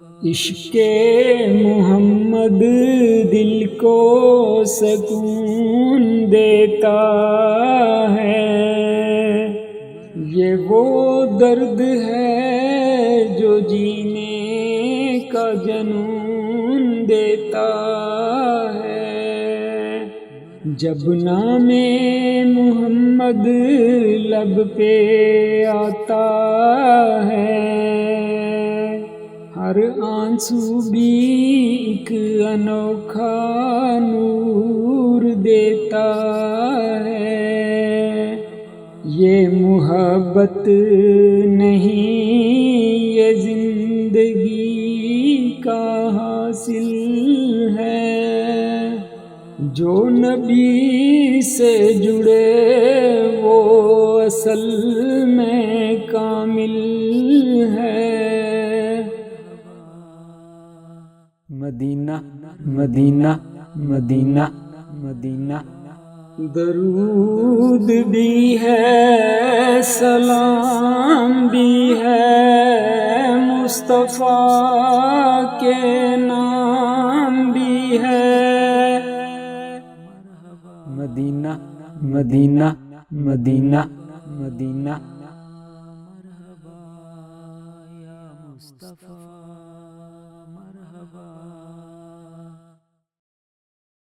عشق محمد دل کو سکون دیتا ہے، یہ وہ درد ہے جو جینے کا جنون دیتا ہے۔ جب نام محمد لب پہ آتا ہے، ہر آنسو بھی ایک انوکھا نور دیتا ہے۔ یہ محبت نہیں، یہ زندگی کا حاصل ہے، جو نبی سے جڑے وہ اصل میں کامل ہے۔ مدینہ مدینہ مدینہ مدینہ، درود بھی ہے سلام بھی ہے، مصطفیٰ کے نام بھی ہے۔ مدینہ مدینہ مدینہ مدینہ، مرحبا یا مصطفیٰ مرحبا۔